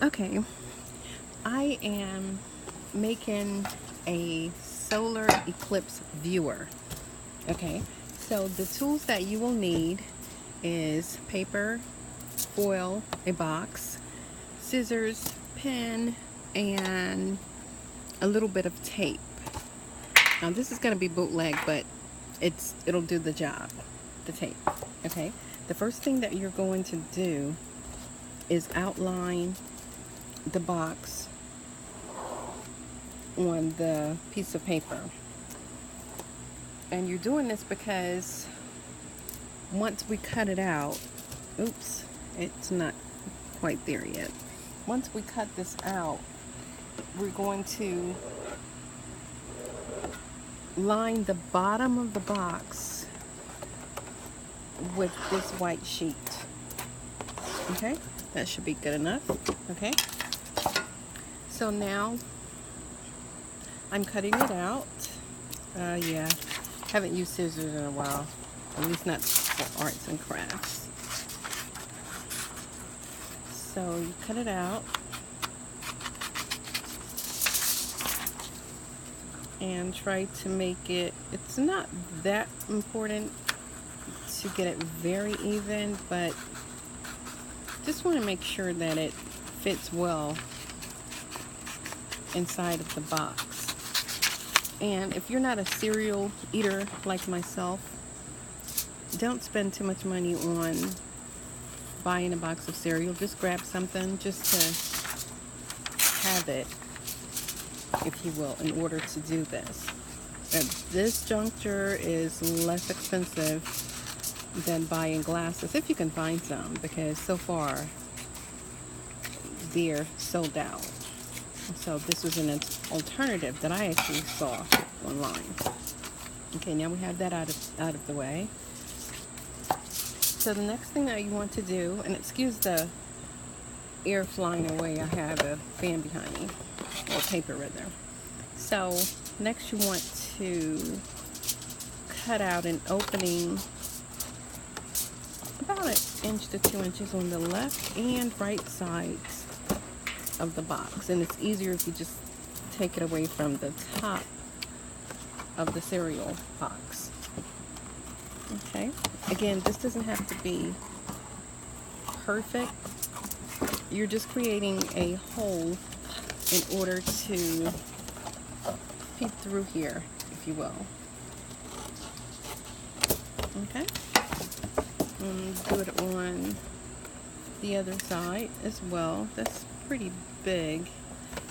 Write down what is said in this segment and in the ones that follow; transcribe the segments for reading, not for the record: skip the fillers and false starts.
Okay, I am making a solar eclipse viewer. Okay, so the tools that you will need is paper, foil, a box, scissors, pen, and a little bit of tape. Now this is going to be bootleg, but it'll do the job, the tape. Okay, the first thing that you're going to do is outline the box on the piece of paper. And you're doing this because once we cut it out, oops, it's not quite there yet. Once we cut this out, we're going to line the bottom of the box with this white sheet. Okay, that should be good enough. Okay, so now I'm cutting it out. Yeah, haven't used scissors in a while, at least not for arts and crafts. So you cut it out and try to make it, it's not that important to get it very even, but just want to make sure that it fits well inside of the box. And if you're not a cereal eater like myself, don't spend too much money on buying a box of cereal. Just grab something just to have it, if you will, in order to do this. At this juncture is less expensive than buying glasses, if you can find some, because so far they're sold out. So this was an alternative that I actually saw online. Okay, now we have that out of the way. So the next thing that you want to do, and excuse the air flying away, I have a fan behind me, or paper rather. So next you want to cut out an opening about 1 inch to 2 inches on the left and right sides of the box, and it's easier if you just take it away from the top of the cereal box. Okay, again, this doesn't have to be perfect. You're just creating a hole in order to peek through here, if you will. Okay, do it on the other side as well. That's pretty big.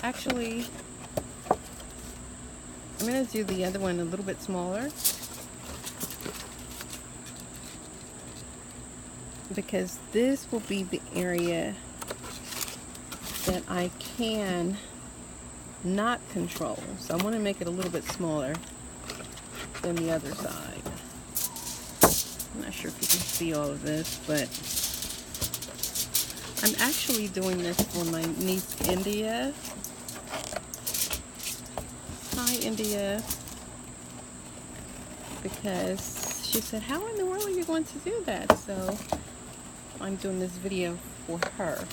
Actually, I'm going to do the other one a little bit smaller, because this will be the area that I can not control. So I want to make it a little bit smaller than the other side. I'm not sure if you can see all of this, but I'm actually doing this for my niece India. Hi India. Because she said, how in the world are you going to do that? So I'm doing this video for her.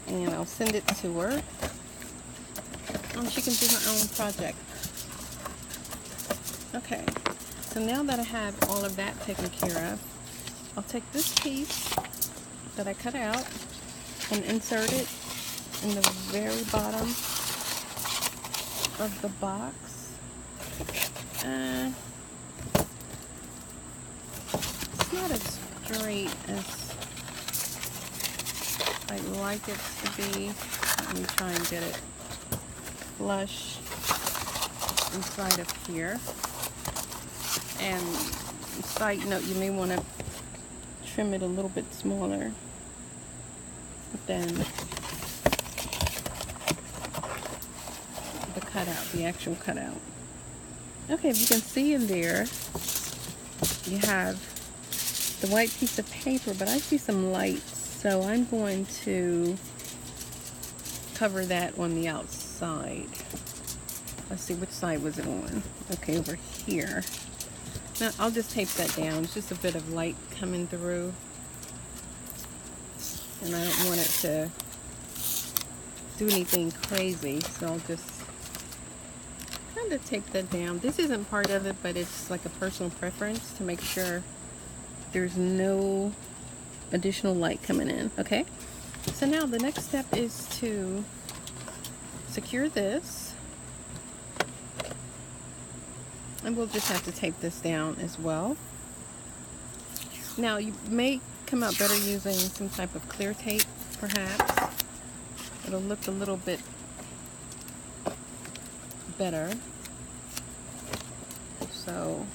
And I'll send it to her. And she can do her own project. Okay. So now that I have all of that taken care of, I'll take this piece that I cut out and insert it in the very bottom of the box. It's not as straight as I'd like it to be. Let me try and get it flush inside of here. And side note, you may want to trim it a little bit smaller than the cutout, the actual cutout. Okay, if you can see in there, you have the white piece of paper, but I see some lights, so I'm going to cover that on the outside. Let's see, which side was it on? Okay, over here. Now, I'll just tape that down. It's just a bit of light coming through. and I don't want it to do anything crazy, so I'll just kind of take that down. This isn't part of it, but it's like a personal preference to make sure there's no additional light coming in. Okay, so now the next step is to secure this, and we'll just have to tape this down as well. Now you may come out better using some type of clear tape, perhaps. It'll look a little bit better. So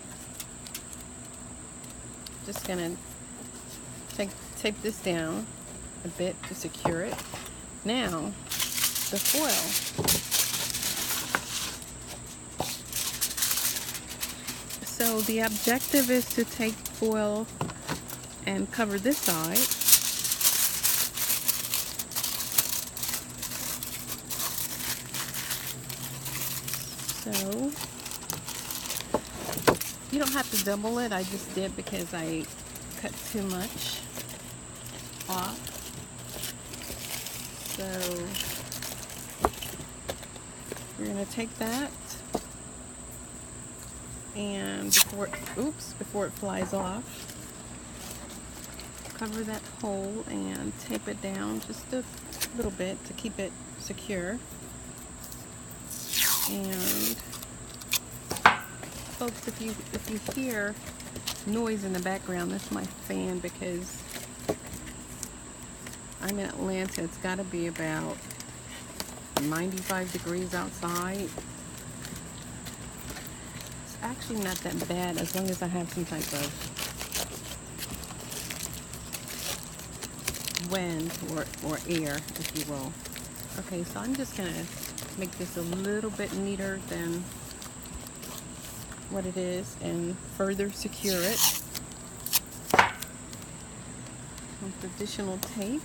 just gonna tape this down a bit to secure it. Now the foil. So the objective is to take foil and cover this side. So you don't have to double it. I just did because I cut too much off. So we're going to take that, and before it flies off, cover that hole and tape it down just a little bit to keep it secure. And folks, if you hear noise in the background, that's my fan, because I'm in Atlanta. It's got to be about 95 degrees outside. It's actually not that bad as long as I have some type of wind or air, if you will. Okay, so I'm just gonna make this a little bit neater than what it is and further secure it with additional tape.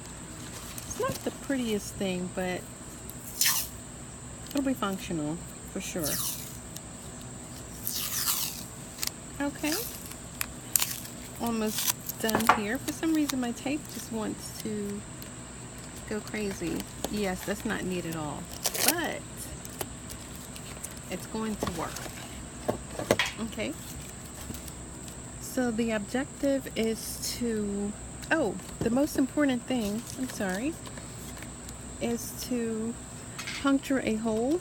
It's not the prettiest thing, but it'll be functional for sure. Okay, almost done here. For some reason my tape just wants to go crazy. Yes, that's not neat at all, but it's going to work. Okay, so the objective is to, the most important thing, I'm sorry, is to puncture a hole,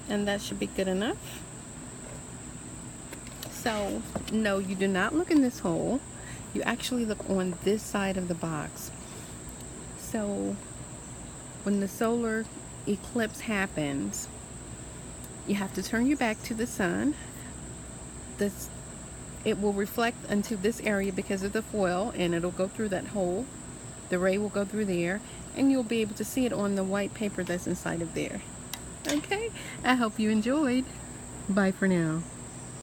and that should be good enough. So no, you do not look in this hole. You actually look on this side of the box. So when the solar eclipse happens, you have to turn your back to the sun. It will reflect into this area because of the foil, and it'll go through that hole. The ray will go through there, and you'll be able to see it on the white paper that's inside of there. Okay, I hope you enjoyed. Bye for now.